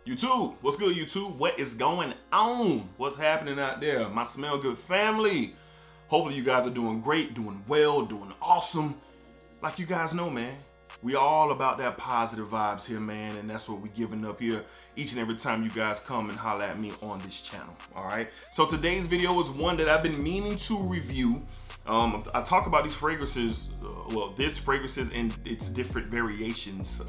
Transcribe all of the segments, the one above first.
YouTube, what's good, YouTube? What is going on? What's happening out there? My Smell Good family. Hopefully you guys are doing great, doing well, doing awesome. Like you guys know, man, we all about that positive vibes here, man, and that's what we're giving up here each and every time you guys come and holler at me on this channel, all right? So today's video is one that I've been meaning to review. I talk about these fragrances, this fragrances and its different variations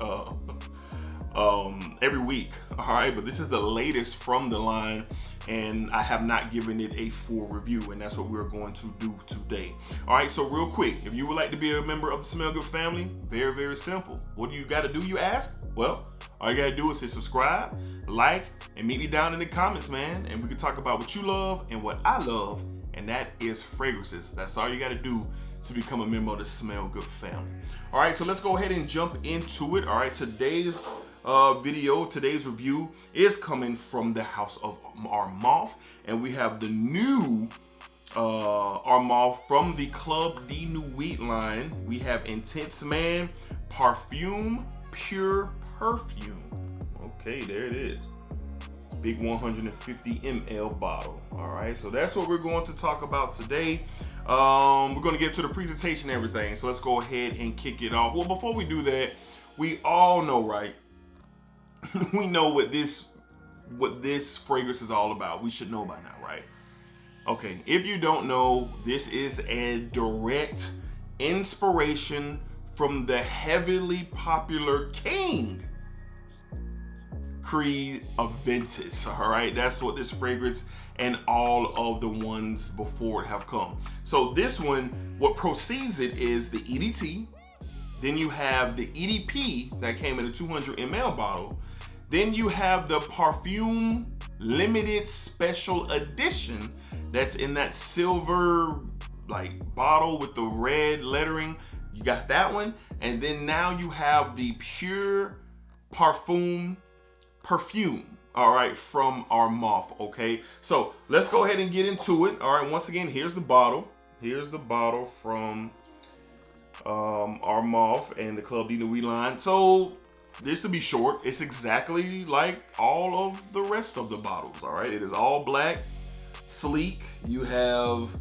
every week, all right? But this is the latest from the line, and I have not given it a full review, and that's what we're going to do today. All right, so real quick, if you would like to be a member of the Smell Good family, very, very simple. What do you got to do, you ask? Well, all you got to do is hit subscribe, like, and meet me down in the comments, man, and we can talk about what you love and what I love, and that is fragrances. That's all you got to do to become a member of the Smell Good family. All right, so let's go ahead and jump into it. All right, today's today's review is coming from the house of Armaf, and we have the new Armaf from the Club de Nuit line. We have Intense Man Parfum Pure Perfume. Okay, there it is. Big 150 ml bottle. All right, so that's what we're going to talk about today. We're going to get to the presentation and everything, so let's go ahead and kick it off. Well, before we do that, we all know, right? We know what this fragrance is all about. We should know by now, right? Okay, if you don't know, this is a direct inspiration from the heavily popular King Creed AVENTUS, all right? That's what this fragrance and all of the ones before it have come. So this one, what precedes it is the EDT. Then you have the EDP that came in a 200 ml bottle. Then you have the Parfum limited special edition that's in that silver like bottle with the red lettering. You got that one. And then now you have the Pure Parfum Perfume, all right, from Armaf, okay? So let's go ahead and get into it. All right, once again, here's the bottle. Here's the bottle from Armaf and the Club de Nuit line. So this will be short. It's exactly like all of the rest of the bottles, all right? It is all black, sleek. You have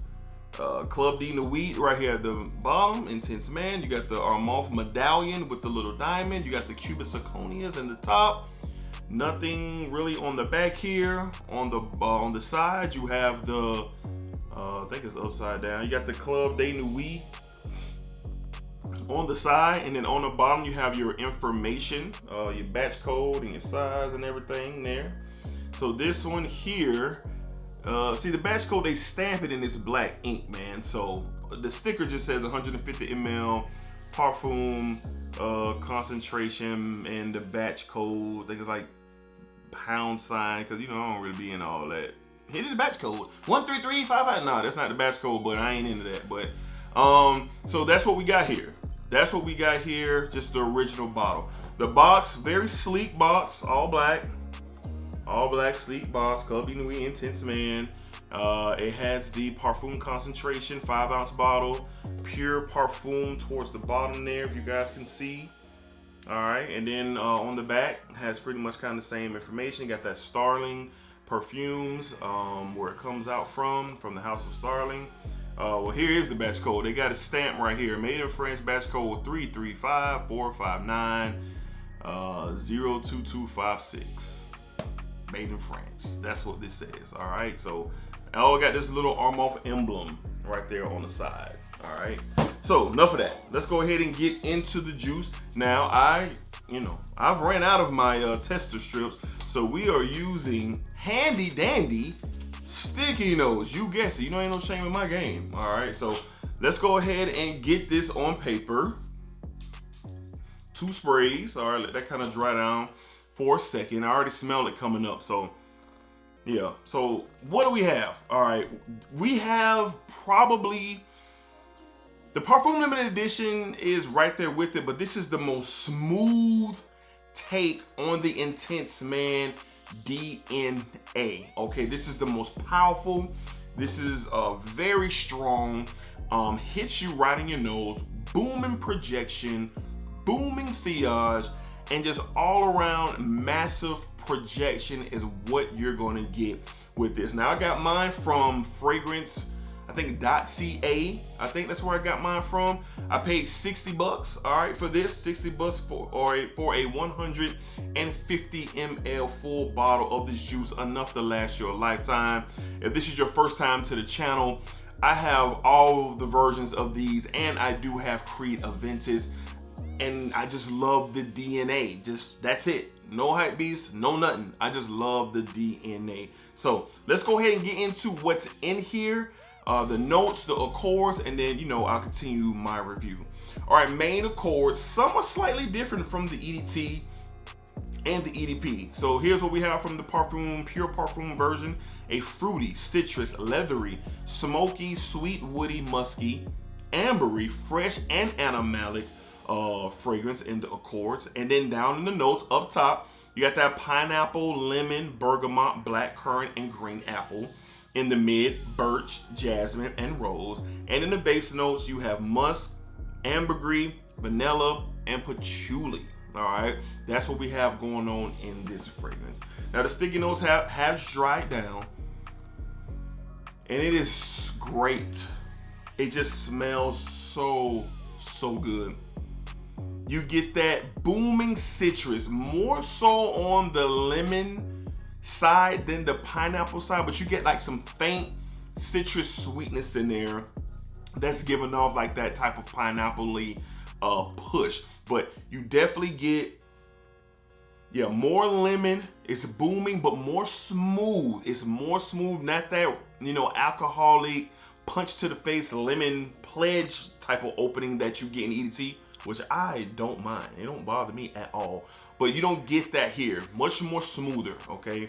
Club de Nuit right here at the bottom, Intense Man. You got the Armaf medallion with the little diamond. You got the Cuban zirconias in the top. Nothing really on the back here. On the side, you have the I think it's upside down. You got the Club de Nuit on the side, and then on the bottom you have your information, your batch code and your size and everything there. So this one here, see the batch code, they stamp it in this black ink, man. So the sticker just says 150 ml Parfum concentration, and the batch code, I think it's like £, because you know I don't really be in all that. Here's the batch code 13355. No, that's not the batch code, but I ain't into that. But so that's what we got here. That's what we got here, just the original bottle. The box, very sleek box, all black, sleek box, Club de Nuit Intense Man. It has the Parfum concentration, 5 ounce bottle, Pure Parfum towards the bottom there, if you guys can see. All right, and then on the back has pretty much kind of the same information. Got that Starling Perfumes, where it comes out from the House of Starling. Well, here is the batch code. They got a stamp right here. Made in France, batch code 335-459-02256. Made in France. That's what this says. All right. So I got this little Armaf emblem right there on the side. All right. So enough of that. Let's go ahead and get into the juice. Now I've ran out of my tester strips, so we are using handy dandy sticky notes. You guess it. You know, ain't no shame in my game. All right, so let's go ahead and get this on paper. 2 sprays. All right, let that kind of dry down for a second. I already smell it coming up. So yeah. So what do we have? All right, we have probably the Parfum limited edition is right there with it, but this is the most smooth take on the Intense Man DNA. Okay, this is the most powerful. This is very strong. Hits you right in your nose. Booming projection, booming sillage, and just all around massive projection is what you're gonna get with this. Now I got mine from fragrance, I think .ca. I think that's where I got mine from. I paid $60, all right, for this. $60 for a 150 ml full bottle of this juice, enough to last you a lifetime. If this is your first time to the channel, I have all the versions of these, and I do have Creed AVENTUS, and I just love the DNA. Just, that's it. No hype beast, no nothing. I just love the DNA. So let's go ahead and get into what's in here. The notes, the accords, and then, you know, I'll continue my review. All right, main accords. Some are slightly different from the EDT and the EDP. So here's what we have from the Parfum, pure Parfum version. A fruity, citrus, leathery, smoky, sweet, woody, musky, ambery, fresh, and animalic fragrance in the accords. And then down in the notes, up top, you got that pineapple, lemon, bergamot, blackcurrant, and green apple. In the mid, birch, jasmine, and rose. And in the base notes, you have musk, ambergris, vanilla, and patchouli. All right, that's what we have going on in this fragrance. Now the sticky notes have dried down, and it is great. It just smells so good. You get that booming citrus, more so on the lemon side than the pineapple side, but you get like some faint citrus sweetness in there that's giving off like that type of pineapple-y push. But you definitely get, yeah, more lemon. It's booming, but more smooth. It's more smooth, not that, you know, alcoholic punch to the face lemon pledge type of opening that you get in EDT, which I don't mind. It don't bother me at all. But you don't get that here. Much more smoother, okay?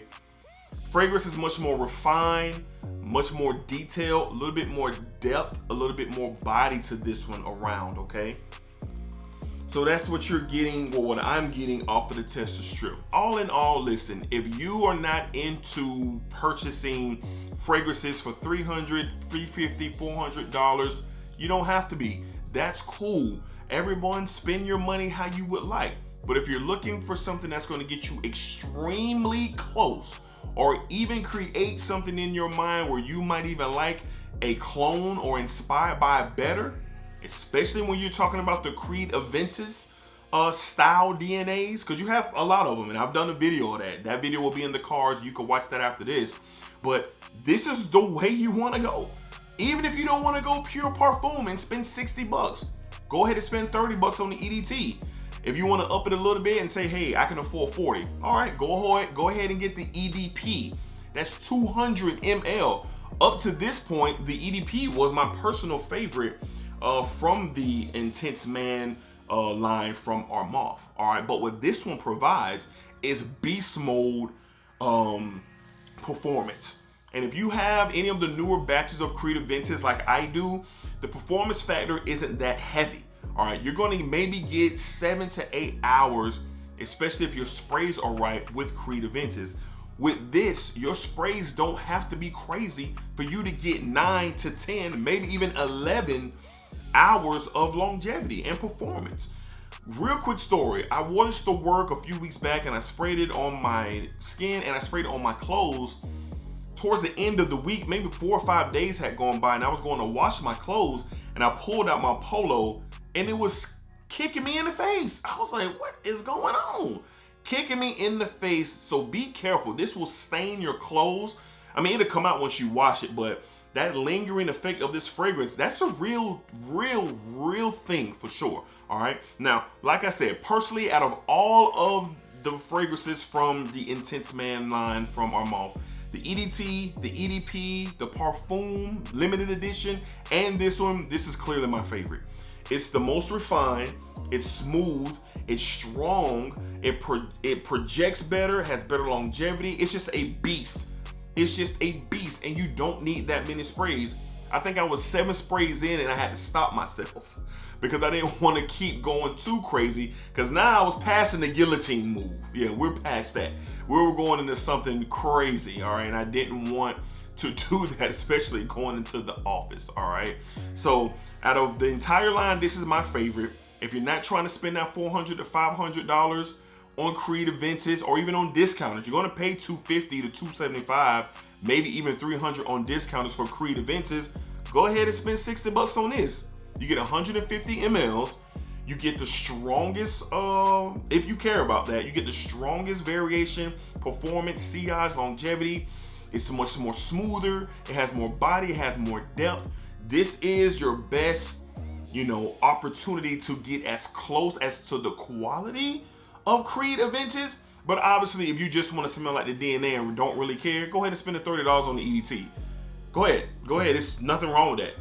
Fragrance is much more refined, much more detailed, a little bit more depth, a little bit more body to this one around, okay? So that's what you're getting, or what I'm getting off of the tester strip. All in all, listen, if you are not into purchasing fragrances for $300, $350, $400, you don't have to be. That's cool. Everyone spend your money how you would like. But if you're looking for something that's going to get you extremely close, or even create something in your mind where you might even like a clone or inspired by a better, especially when you're talking about the Creed AVENTUS style DNAs, because you have a lot of them, and I've done a video of that. That video will be in the cards. You can watch that after this. But this is the way you want to go. Even if you don't want to go pure Parfum and spend $60, go ahead and spend $30 on the EDT. If you want to up it a little bit and say, hey, I can afford 40. All right, go ahead and get the EDP. That's 200 ml. Up to this point, the EDP was my personal favorite from the Intense Man line from Armaf. All right, but what this one provides is beast mode performance. And if you have any of the newer batches of Creed AVENTUS like I do, the performance factor isn't that heavy. All right, you're going to maybe get 7 to 8 hours, especially if your sprays are right with Creed AVENTUS. With this, your sprays don't have to be crazy for you to get 9 to 10, maybe even 11 hours of longevity and performance. Real quick story. I wore this to work a few weeks back, and I sprayed it on my skin and I sprayed it on my clothes. Towards the end of the week, maybe 4 or 5 days had gone by, and I was going to wash my clothes, and I pulled out my polo, and it was kicking me in the face. I was like, what is going on? Kicking me in the face. So be careful. This will stain your clothes. I mean, it'll come out once you wash it, but that lingering effect of this fragrance, that's a real thing for sure. All right. Now, like I said, personally, out of all of the fragrances from the Intense Man line from Armaf, the EDT, the EDP, the Parfum limited edition, and this one, this is clearly my favorite. It's the most refined, it's smooth, it's strong, it projects better, has better longevity. It's just a beast. It's just a beast, and you don't need that many sprays. I think I was 7 sprays in and I had to stop myself because I didn't want to keep going too crazy, because now I was passing the guillotine move. Yeah, we're past that. We were going into something crazy, all right? And I didn't want to do that, especially going into the office, all right? So out of the entire line, this is my favorite. If you're not trying to spend that $400 to $500, on Creed AVENTUS or even on discounters. You're gonna pay $250 to $275, maybe even $300 on discounters for Creed AVENTUS. Go ahead and spend $60 on this. You get 150 mLs. You get the strongest, if you care about that, you get the strongest variation, performance, sillage, longevity. It's much more smoother. It has more body. It has more depth. This is your best, opportunity to get as close as to the quality of Creed AVENTUS. But obviously, if you just want to smell like the DNA and don't really care, go ahead and spend the $30 on the EDT. Go ahead. It's nothing wrong with that.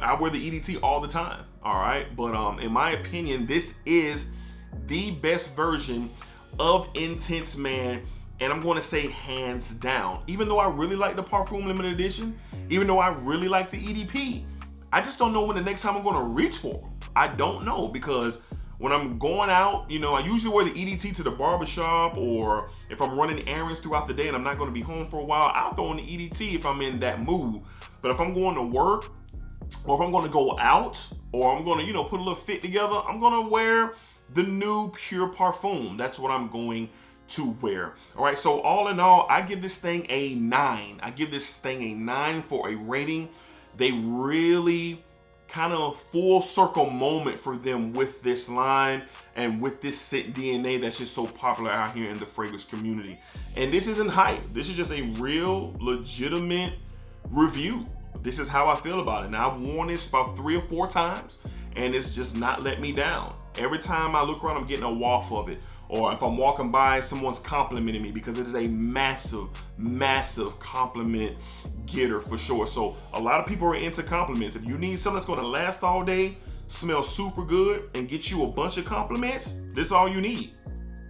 I wear the EDT all the time. All right. But in my opinion, this is the best version of Intense Man. And I'm going to say hands down. Even though I really like the Parfum limited edition, even though I really like the EDP, I just don't know when the next time I'm going to reach for them. I don't know, because when I'm going out, I usually wear the EDT to the barbershop, or if I'm running errands throughout the day and I'm not going to be home for a while, I'll throw in the EDT if I'm in that mood. But if I'm going to work, or if I'm going to go out, or I'm going to, put a little fit together, I'm going to wear the new Pure Parfum. That's what I'm going to wear. All right, so all in all, I give this thing a 9. I give this thing a 9 for a rating. They really kind of full circle moment for them with this line and with this scent DNA that's just so popular out here in the fragrance community. And this isn't hype. This is just a real legitimate review. This is how I feel about it. Now, I've worn this about 3 or 4 times, and it's just not let me down. Every time I look around, I'm getting a waft of it. Or if I'm walking by, someone's complimenting me, because it is a massive, massive compliment getter for sure. So a lot of people are into compliments. If you need something that's going to last all day, smell super good, and get you a bunch of compliments, this is all you need.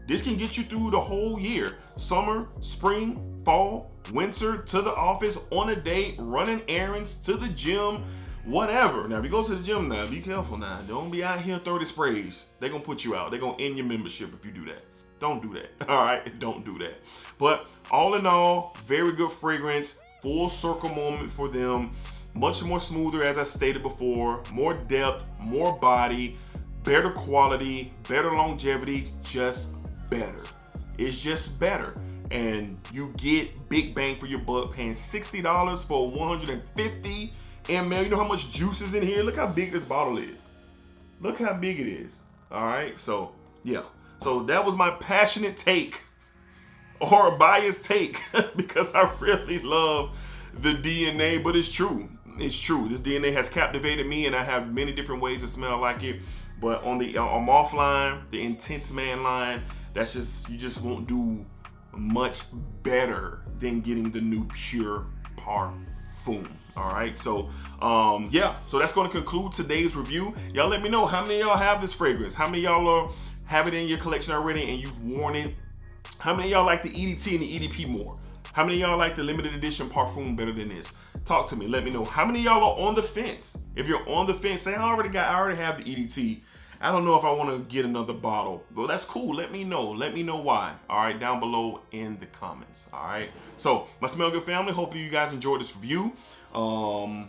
This can get you through the whole year. Summer, spring, fall, winter, to the office, on a date, running errands, to the gym, whatever. Now, if you go to the gym now, be careful now. Don't be out here 30 sprays. They're going to put you out. They're going to end your membership if you do that. Don't do that. All right? Don't do that. But all in all, very good fragrance. Full circle moment for them. Much more smoother, as I stated before. More depth, more body, better quality, better longevity, just better. It's just better. And you get big bang for your buck paying $60 for 150 ml. You know how much juice is in here? Look how big this bottle is. Look how big it is. All right. So yeah. So that was my passionate take, or biased take, because I really love the DNA, but it's true. It's true. This DNA has captivated me, and I have many different ways to smell like it. But on the Armaf line, the Intense Man line, that's just, you just won't do much better than getting the new Pure Parfum. All right, so yeah, so that's going to conclude today's review. Y'all let me know how many of y'all have this fragrance. How many of y'all have it in your collection already and you've worn it? How many of y'all like the EDT and the EDP more? How many of y'all like the limited edition Parfum better than this? Talk to me. Let me know. How many of y'all are on the fence? If you're on the fence, say I already have the EDT. I don't know if I want to get another bottle. Well, that's cool. Let me know. Let me know why. All right, down below in the comments. All right. So, my Smell Good family, hopefully you guys enjoyed this review. Yeah,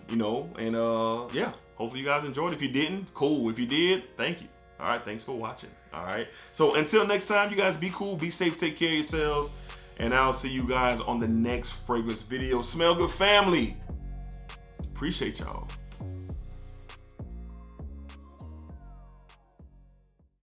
hopefully you guys enjoyed. If you didn't, cool. If you did, thank you. All right, thanks for watching. All right. So, until next time, you guys be cool, be safe, take care of yourselves, and I'll see you guys on the next fragrance video. Smell Good family. Appreciate y'all.